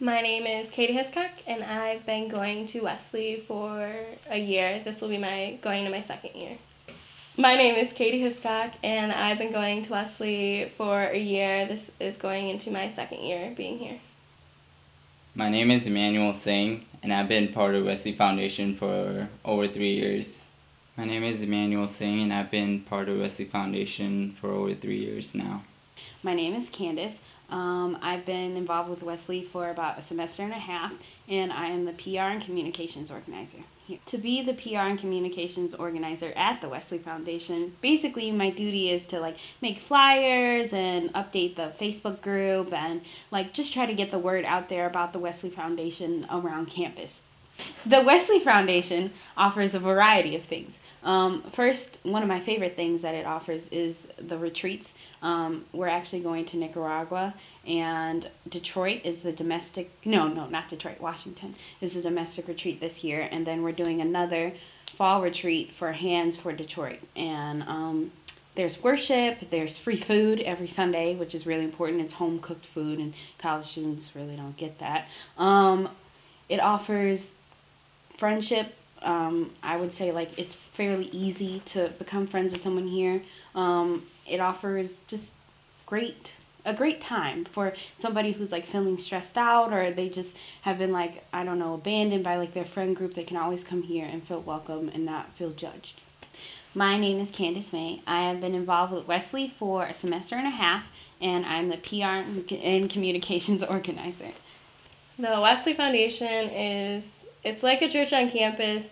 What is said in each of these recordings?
My name is Katie Hiscock, and I've been going to Wesley for a year. This will be going to my second year. My name is Katie Hiscock, and I've been going to Wesley for a year. This is going into my second year being here. My name is Emmanuel Singh, and I've been part of Wesley Foundation for over 3 years. My name is Emmanuel Singh, and I've been part of Wesley Foundation for over 3 years now. My name is Candace. I've been involved with Wesley for about a semester and a half, and I am the PR and Communications Organizer here. To be the PR and Communications Organizer at the Wesley Foundation, basically my duty is to make flyers and update the Facebook group and just try to get the word out there about the Wesley Foundation around campus. The Wesley Foundation offers a variety of things. First, one of my favorite things that it offers is the retreats. We're actually going to Nicaragua, and Detroit is the domestic, not Detroit, Washington is the domestic retreat this year, and then we're doing another fall retreat for Hands for Detroit. And there's worship, there's free food every Sunday, which is really important. It's home-cooked food, and college students really don't get that. It offers friendship. I would say it's fairly easy to become friends with someone here. It offers just a great time for somebody who's feeling stressed out, or they just have been abandoned by their friend group. They can always come here and feel welcome and not feel judged. My name is Candace May. I have been involved with Wesley for a semester and a half, and I'm the PR and Communications Organizer. The Wesley Foundation it's like a church on campus,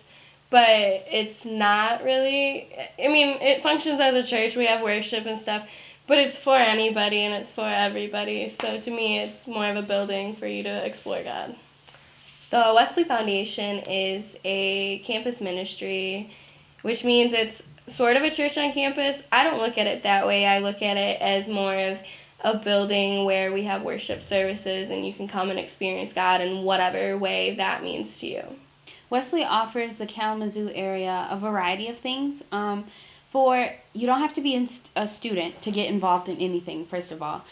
but it's not really, it functions as a church. We have worship and stuff, but it's for anybody and it's for everybody. So to me, it's more of a building for you to explore God. The Wesley Foundation is a campus ministry, which means it's sort of a church on campus. I don't look at it that way. I look at it as more of a building where we have worship services and you can come and experience God in whatever way that means to you. Wesley offers the Kalamazoo area a variety of things. You don't have to be a student to get involved in anything, first of all.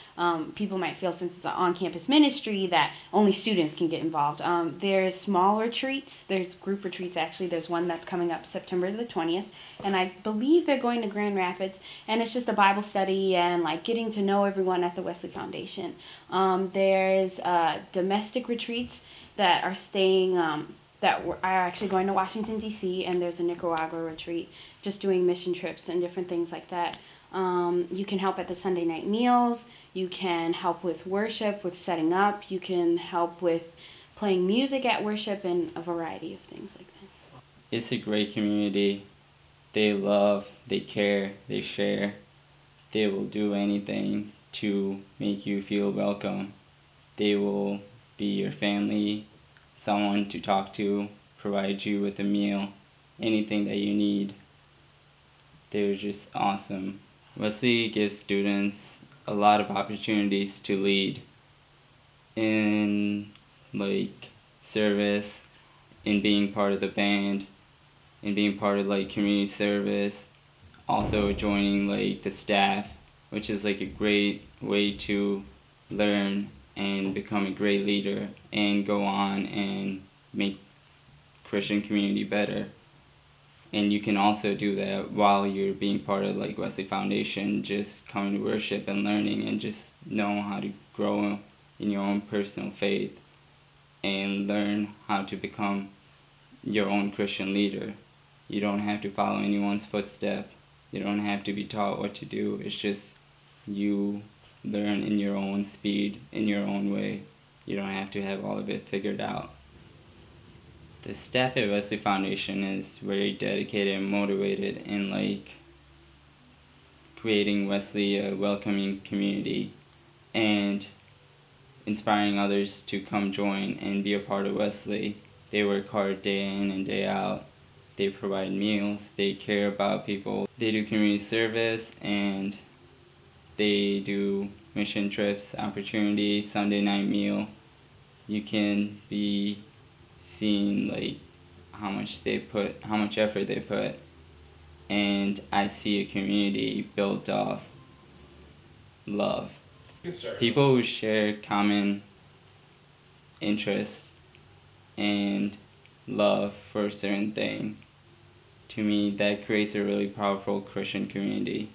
People might feel, since it's an on-campus ministry, that only students can get involved. There's small retreats. There's group retreats, actually. There's one that's coming up September the 20th, and I believe they're going to Grand Rapids, and it's just a Bible study and getting to know everyone at the Wesley Foundation. There's domestic retreats that are are actually going to Washington, D.C., and there's a Nicaragua retreat, just doing mission trips and different things like that. You can help at the Sunday night meals. You can help with worship, with setting up. You can help with playing music at worship and a variety of things like that. It's a great community. They love, they care, they share. They will do anything to make you feel welcome. They will be your family, someone to talk to, provide you with a meal, anything that you need. They're just awesome. Wesley gives students a lot of opportunities to lead in service, in being part of the band, in being part of community service, also joining the staff, which is a great way to learn and become a great leader and go on and make Christian community better. And you can also do that while you're being part of Wesley Foundation, just coming to worship and learning and just know how to grow in your own personal faith and learn how to become your own Christian leader. You don't have to follow anyone's footstep. You don't have to be taught what to do. It's just you learn in your own speed, in your own way. You don't have to have all of it figured out. The staff at Wesley Foundation is very dedicated and motivated in creating Wesley a welcoming community and inspiring others to come join and be a part of Wesley. They work hard day in and day out. They provide meals. They care about people. They do community service, and they do mission trips, opportunities, Sunday night meal. You can be seeing how much effort they put, and I see a community built off love. People who share common interest and love for a certain thing, to me that creates a really powerful Christian community.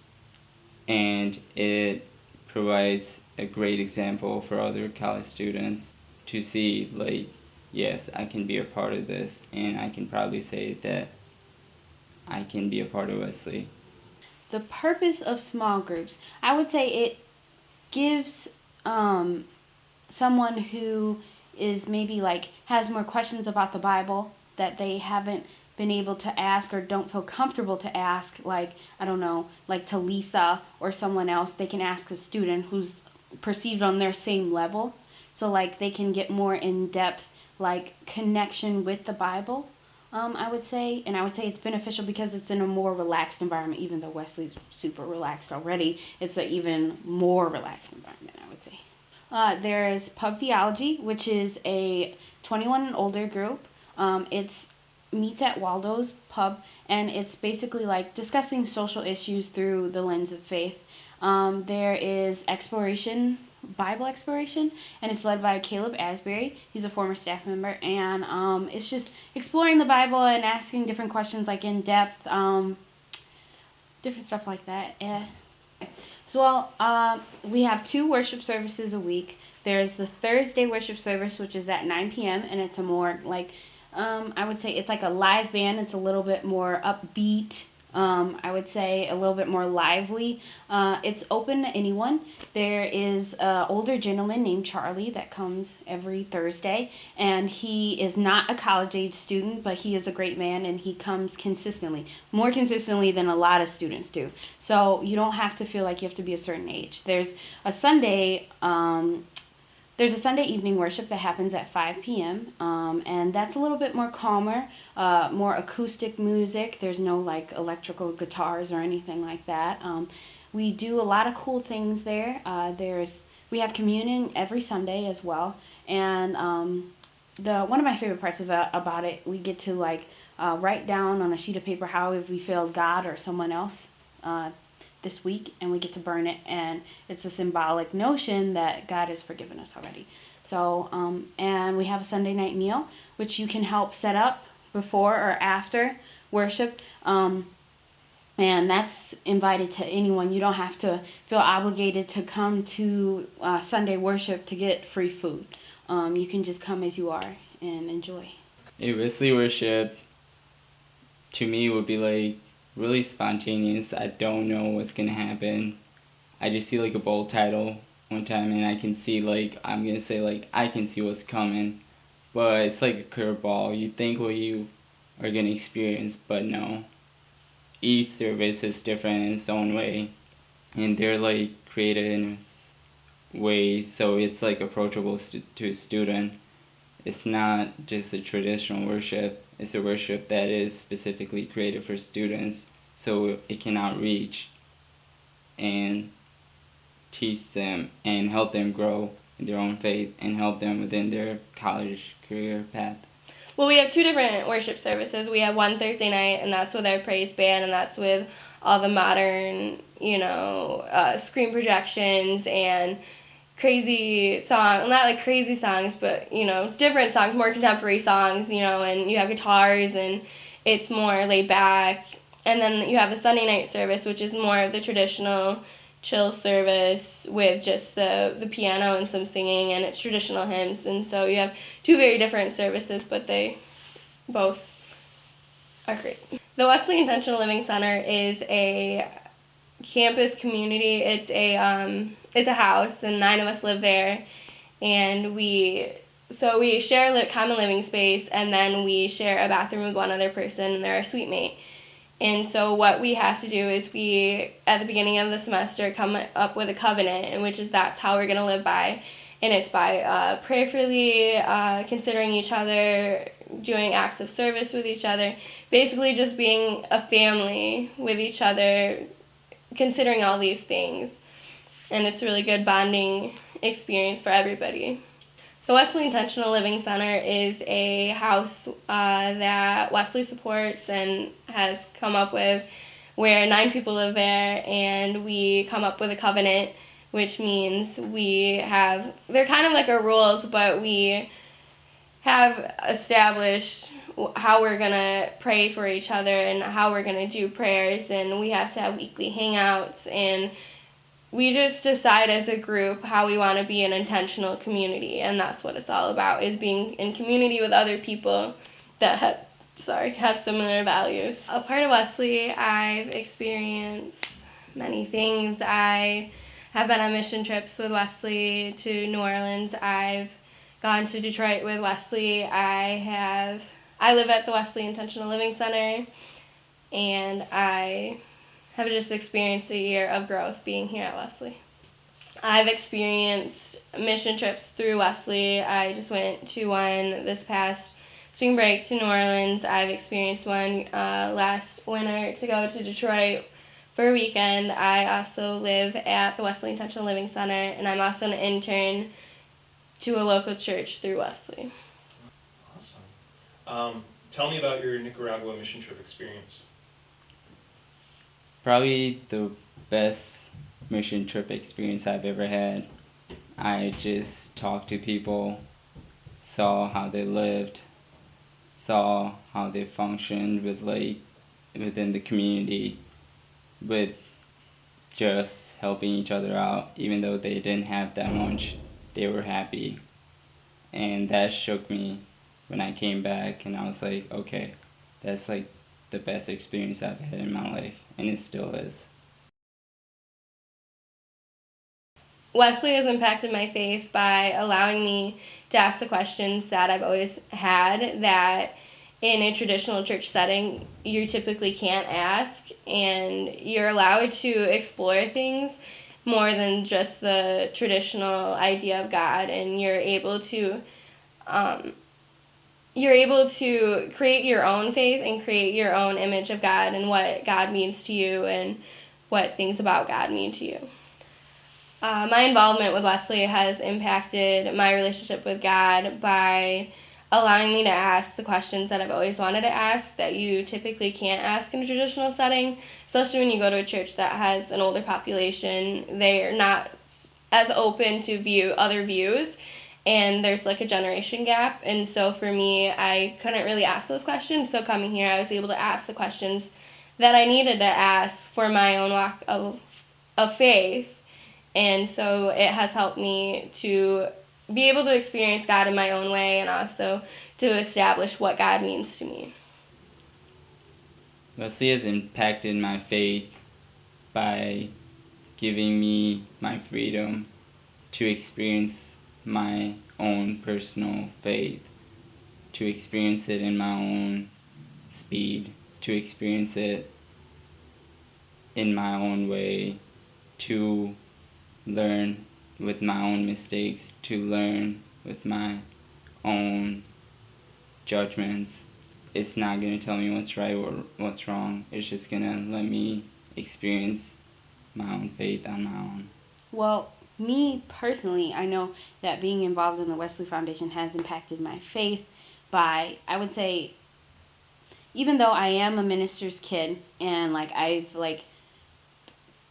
And it provides a great example for other college students to see, like, yes, I can be a part of this, and I can probably say that I can be a part of Wesley. The purpose of small groups, I would say it gives someone who is maybe like has more questions about the Bible that they haven't been able to ask or don't feel comfortable to ask, like, I don't know, like to Lisa or someone else. They can ask a student who's perceived on their same level, so like they can get more in-depth like connection with the Bible. I would say it's beneficial because it's in a more relaxed environment. Even though Wesley's super relaxed already, it's an even more relaxed environment, I would say. There is Pub Theology, which is a 21 and older group. It's meets at Waldo's Pub, and it's basically like discussing social issues through the lens of faith. There is Bible Exploration, and it's led by Caleb Asbury. He's a former staff member, and it's just exploring the Bible and asking different questions, like in depth, different stuff like that. So we have 2 worship services a week. There's the Thursday worship service, which is at 9 p.m., and it's a more like, I would say it's like a live band. It's a little bit more upbeat. I would say a little bit more lively. It's open to anyone. There is an older gentleman named Charlie that comes every Thursday, and he is not a college-age student, but he is a great man, and he comes consistently, more consistently than a lot of students do. So you don't have to feel like you have to be a certain age. There's a Sunday evening worship that happens at 5 p.m., and that's a little bit more calmer, more acoustic music. There's no like electrical guitars or anything like that. We do a lot of cool things there. We have communion every Sunday as well, and one of my favorite parts about it, we get to like write down on a sheet of paper how have we failed God or someone else this week, and we get to burn it, and it's a symbolic notion that God has forgiven us already. So, and we have a Sunday night meal, which you can help set up before or after worship, and that's invited to anyone. You don't have to feel obligated to come to Sunday worship to get free food. You can just come as you are and enjoy. A Wesley worship, to me, would be like really spontaneous. I don't know what's gonna happen. I just see like a bold title one time, and I can see like, I'm gonna say like, I can see what's coming, but it's like a curveball. You think what you are gonna experience, but no. Each service is different in its own way, and they're like created in a way so it's like approachable to a student. It's not just a traditional worship. It's a worship that is specifically created for students, so it can outreach and teach them and help them grow in their own faith and help them within their college career path. Well, we have 2 different worship services. We have one Thursday night, and that's with our praise band, and that's with all the modern, screen projections and crazy songs, not like crazy songs, but, different songs, more contemporary songs, and you have guitars, and it's more laid back. And then you have the Sunday night service, which is more of the traditional chill service with just the piano and some singing, and it's traditional hymns. And so you have 2 very different services, but they both are great. The Wesley Intentional Living Center is a campus community. It's a house, and 9 of us live there, and we share a common living space, and then we share a bathroom with one other person, and they're our suite mate. And so what we have to do is we, at the beginning of the semester, come up with a covenant, in which that's how we're going to live by. And it's by prayerfully considering each other, doing acts of service with each other, basically just being a family with each other, considering all these things. And it's a really good bonding experience for everybody. The Wesley Intentional Living Center is a house that Wesley supports and has come up with, where 9 people live there, and we come up with a covenant, which means they're kind of like our rules, but we have established how we're going to pray for each other and how we're going to do prayers, and we have to have weekly hangouts, and we just decide as a group how we want to be an intentional community, and that's what it's all about, is being in community with other people that have similar values. A part of Wesley, I've experienced many things. I have been on mission trips with Wesley to New Orleans. I've gone to Detroit with Wesley. I live at the Wesley Intentional Living Center, and I have just experienced a year of growth being here at Wesley. I've experienced mission trips through Wesley. I just went to one this past spring break to New Orleans. I've experienced one last winter to go to Detroit for a weekend. I also live at the Wesley Intentional Living Center, and I'm also an intern to a local church through Wesley. Awesome. Tell me about your Nicaragua mission trip experience. Probably the best mission trip experience I've ever had. I just talked to people, saw how they lived, saw how they functioned within the community, with just helping each other out. Even though they didn't have that much, they were happy. And that shook me when I came back, and I was like, okay, that's like the best experience I've had in my life, and it still is. Wesley has impacted my faith by allowing me to ask the questions that I've always had that in a traditional church setting you typically can't ask, and you're allowed to explore things more than just the traditional idea of God, and you're able to create your own faith and create your own image of God and what God means to you and what things about God mean to you. My involvement with Wesley has impacted my relationship with God by allowing me to ask the questions that I've always wanted to ask that you typically can't ask in a traditional setting, especially when you go to a church that has an older population. They're not as open to other views, and there's like a generation gap. And so for me, I couldn't really ask those questions. So coming here, I was able to ask the questions that I needed to ask for my own walk of faith. And so it has helped me to be able to experience God in my own way, and also to establish what God means to me. Wesley has impacted my faith by giving me my freedom to experience my own personal faith, to experience it in my own speed, to experience it in my own way, to learn with my own mistakes, to learn with my own judgments. It's not going to tell me what's right or what's wrong. It's just going to let me experience my own faith on my own. Well, me personally, I know that being involved in the Wesley Foundation has impacted my faith by, I would say, even though I am a minister's kid and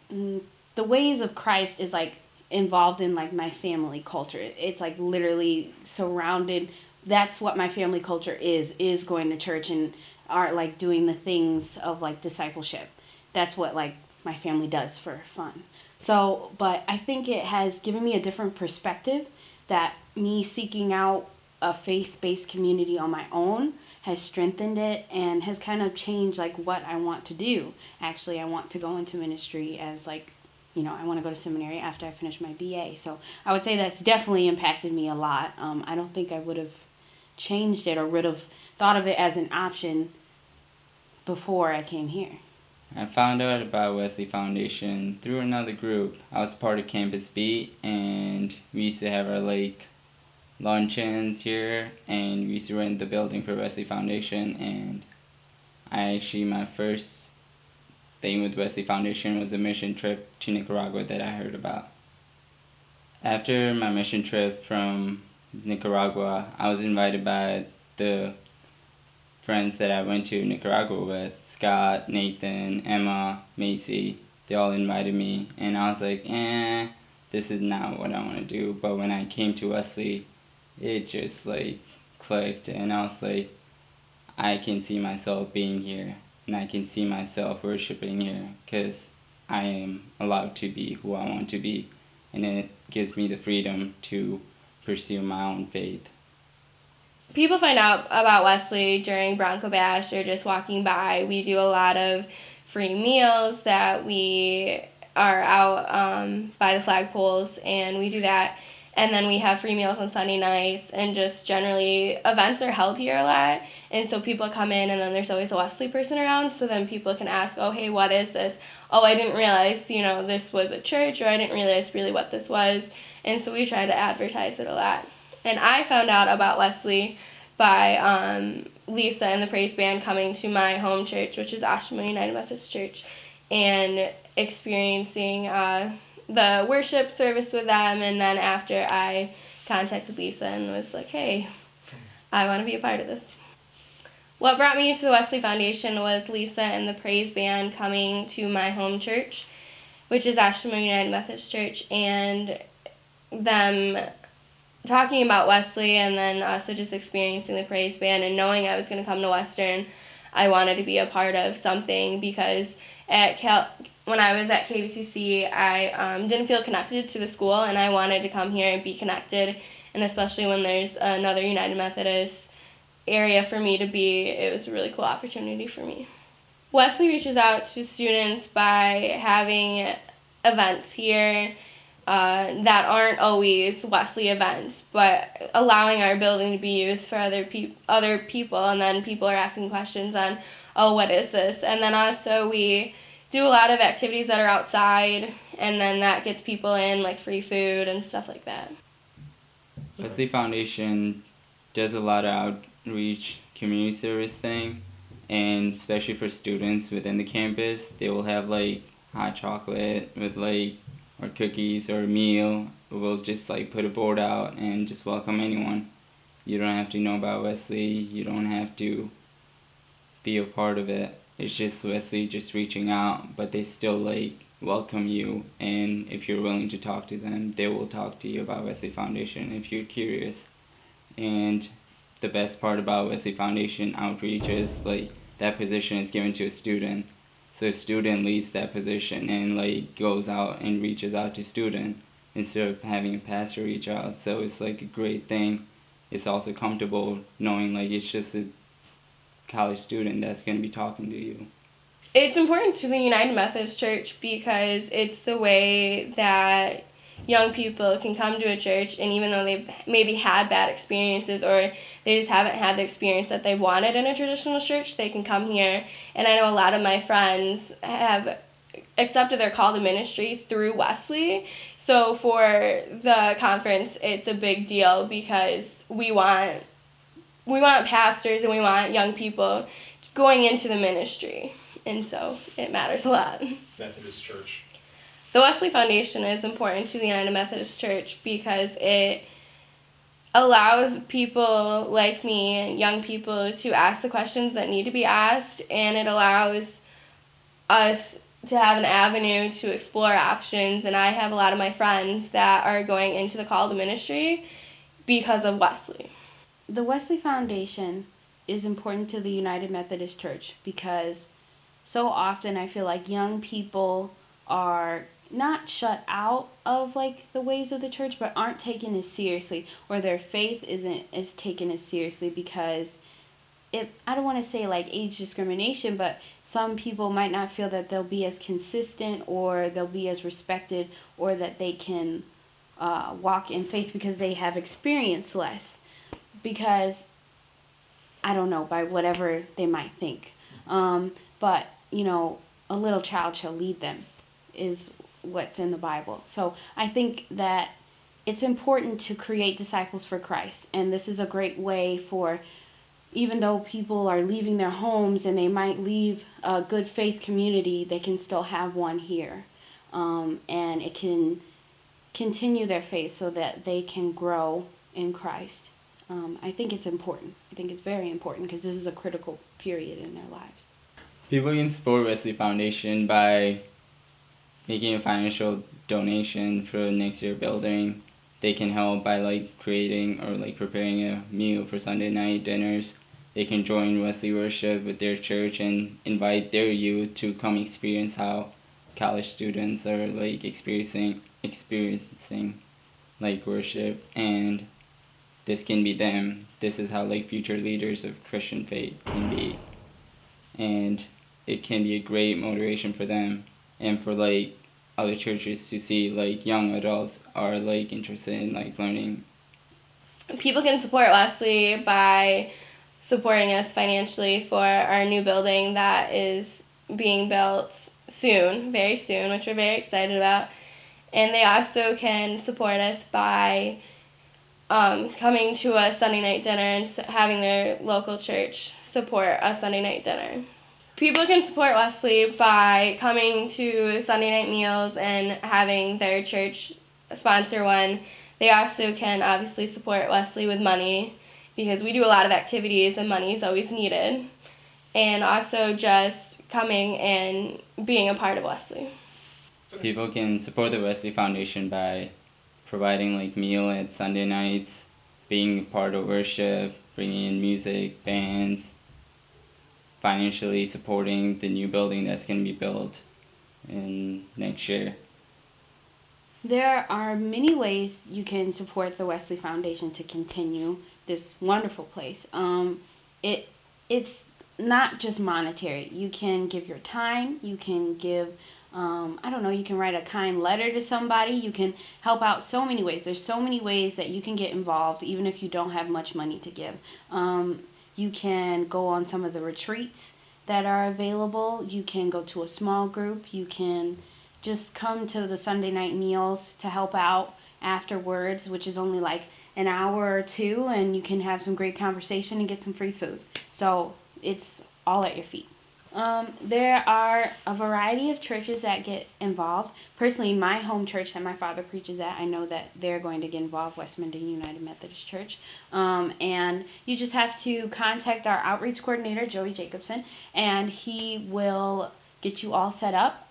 the ways of Christ is involved in my family culture. It's literally surrounded. That's what my family culture is going to church and are doing the things of discipleship. That's what my family does for fun. So, but I think it has given me a different perspective, that me seeking out a faith-based community on my own has strengthened it and has kind of changed what I want to do. Actually, I want to go into ministry as I want to go to seminary after I finish my BA. So I would say that's definitely impacted me a lot. I don't think I would have changed it or would have thought of it as an option before I came here. I found out about Wesley Foundation through another group. I was part of Campus Beat, and we used to have our luncheons here, and we used to rent the building for Wesley Foundation. And my first thing with Wesley Foundation was a mission trip to Nicaragua that I heard about. After my mission trip from Nicaragua, I was invited by the friends that I went to Nicaragua with, Scott, Nathan, Emma, Macy. They all invited me, and I was like, this is not what I want to do. But when I came to Wesley, it just clicked, and I was like, I can see myself being here, and I can see myself worshiping here, because I am allowed to be who I want to be, and it gives me the freedom to pursue my own faith. People find out about Wesley during Bronco Bash or just walking by. We do a lot of free meals that we are out by the flagpoles, and we do that. And then we have free meals on Sunday nights, and just generally events are held here a lot. And so people come in, and then there's always a Wesley person around, so then people can ask, oh, hey, what is this? Oh, I didn't realize, this was a church, or I didn't realize really what this was. And so we try to advertise it a lot. And I found out about Wesley by Lisa and the praise band coming to my home church, which is Asheville United Methodist Church, and experiencing the worship service with them. And then after, I contacted Lisa and was like, hey, I want to be a part of this. What brought me to the Wesley Foundation was Lisa and the praise band coming to my home church, which is Asheville United Methodist Church, and them talking about Wesley, and then also just experiencing the praise band and knowing I was going to come to Western. I wanted to be a part of something, because when I was at KBCC, I didn't feel connected to the school, and I wanted to come here and be connected, and especially when there's another United Methodist area for me to be, it was a really cool opportunity for me. Wesley reaches out to students by having events here that aren't always Wesley events, but allowing our building to be used for other people, and then people are asking questions on, oh, what is this? And then also we do a lot of activities that are outside, and then that gets people in, like free food and stuff like that. Wesley Foundation does a lot of outreach community service thing, and especially for students within the campus, they will have like hot chocolate with or cookies or a meal. We'll just put a board out and just welcome anyone. You don't have to know about Wesley, you don't have to be a part of it. It's just Wesley just reaching out, but they still welcome you, and if you're willing to talk to them, they will talk to you about Wesley Foundation if you're curious. And the best part about Wesley Foundation outreach is that position is given to a student. So a student leads that position and goes out and reaches out to student instead of having a pastor reach out. So it's a great thing. It's also comfortable knowing it's just a college student that's going to be talking to you. It's important to the United Methodist Church because it's the way that young people can come to a church, and even though they've maybe had bad experiences or they just haven't had the experience that they wanted in a traditional church, they can come here. And I know a lot of my friends have accepted their call to ministry through Wesley. So for the conference, it's a big deal because we want pastors and we want young people going into the ministry. And so it matters a lot. Methodist Church. The Wesley Foundation is important to the United Methodist Church because it allows people like me, young people, to ask the questions that need to be asked, and it allows us to have an avenue to explore options. And I have a lot of my friends that are going into the call to ministry because of Wesley. The Wesley Foundation is important to the United Methodist Church because so often I feel like young people are not shut out of the ways of the church, but aren't taken as seriously, or their faith isn't as taken as seriously because I don't want to say age discrimination, but some people might not feel that they'll be as consistent or they'll be as respected or that they can walk in faith because they have experienced less, because I don't know, by whatever they might think. But a little child shall lead them is what's in the Bible. So I think that it's important to create disciples for Christ. And this is a great way for, even though people are leaving their homes and they might leave a good faith community, they can still have one here. And it can continue their faith so that they can grow in Christ. I think it's important. I think it's very important because this is a critical period in their lives. People can support Wesley Foundation by making a financial donation for next year building, they can help by like creating or like preparing a meal for Sunday night dinners. They can join Wesley worship with their church and invite their youth to come experience how college students are like experiencing like worship, and this can be them. This is how like future leaders of Christian faith can be, and it can be a great motivation for them and for like other churches to see like young adults are like interested in like learning. People can support Wesley by supporting us financially for our new building that is being built soon, very soon, which we're very excited about. And they also can support us by coming to a Sunday night dinner and having their local church support a Sunday night dinner. People can support Wesley by coming to Sunday night meals and having their church sponsor one. They also can obviously support Wesley with money because we do a lot of activities and money is always needed. And also just coming and being a part of Wesley. People can support the Wesley Foundation by providing like meal at Sunday nights, being part of worship, bringing in music, bands, financially supporting the new building that's going to be built in next year. There are many ways you can support the Wesley Foundation to continue this wonderful place. It's not just monetary. You can give your time. You can give, you can write a kind letter to somebody. You can help out so many ways. There's so many ways that you can get involved even if you don't have much money to give. You can go on some of the retreats that are available. You can go to a small group. You can just come to the Sunday night meals to help out afterwards, which is only like an hour or two, and you can have some great conversation and get some free food. So it's all at your feet. There are a variety of churches that get involved. Personally, my home church that my father preaches at, I know that they're going to get involved, Westminster United Methodist Church. And you just have to contact our outreach coordinator, Joey Jacobson, and he will get you all set up.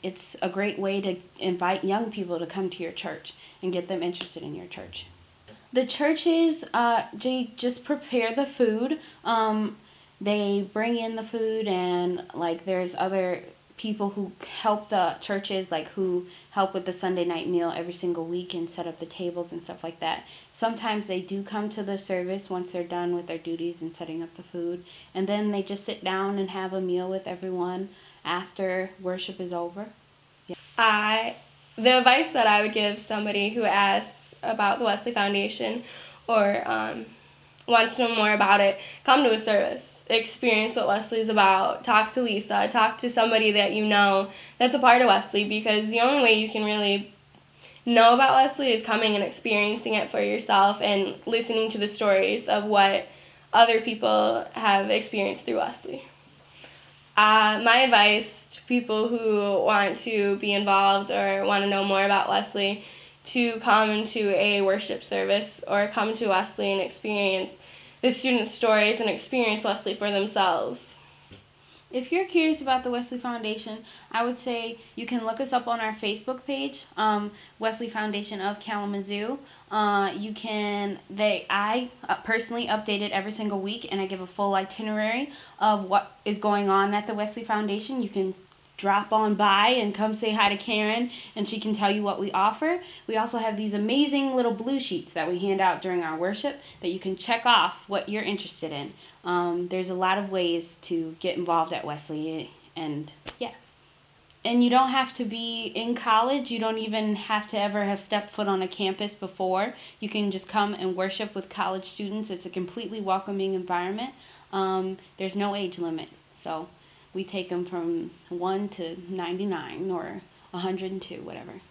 It's a great way to invite young people to come to your church and get them interested in your church. The churches, they just prepare the food. They bring in the food, and like there's other people who help the churches, like who help with the Sunday night meal every single week and set up the tables and stuff like that. Sometimes they do come to the service once they're done with their duties and setting up the food, and then they just sit down and have a meal with everyone after worship is over. Yeah. The advice that I would give somebody who asks about the Wesley Foundation or wants to know more about it, come to a service. Experience what Wesley is about. Talk to Lisa. Talk to somebody that you know that's a part of Wesley, because the only way you can really know about Wesley is coming and experiencing it for yourself and listening to the stories of what other people have experienced through Wesley. My advice to people who want to be involved or want to know more about Wesley, to come to a worship service or come to Wesley and experience the students' stories and experience Wesley for themselves. If you're curious about the Wesley Foundation, I would say you can look us up on our Facebook page, Wesley Foundation of Kalamazoo. I personally update it every single week, and I give a full itinerary of what is going on at the Wesley Foundation. You can drop on by and come say hi to Karen, and she can tell you what we offer. We also have these amazing little blue sheets that we hand out during our worship that you can check off what you're interested in. There's a lot of ways to get involved at Wesley, and yeah. And you don't have to be in college. You don't even have to ever have stepped foot on a campus before. You can just come and worship with college students. It's a completely welcoming environment. There's no age limit, so we take them from 1 to 99 or 102, whatever.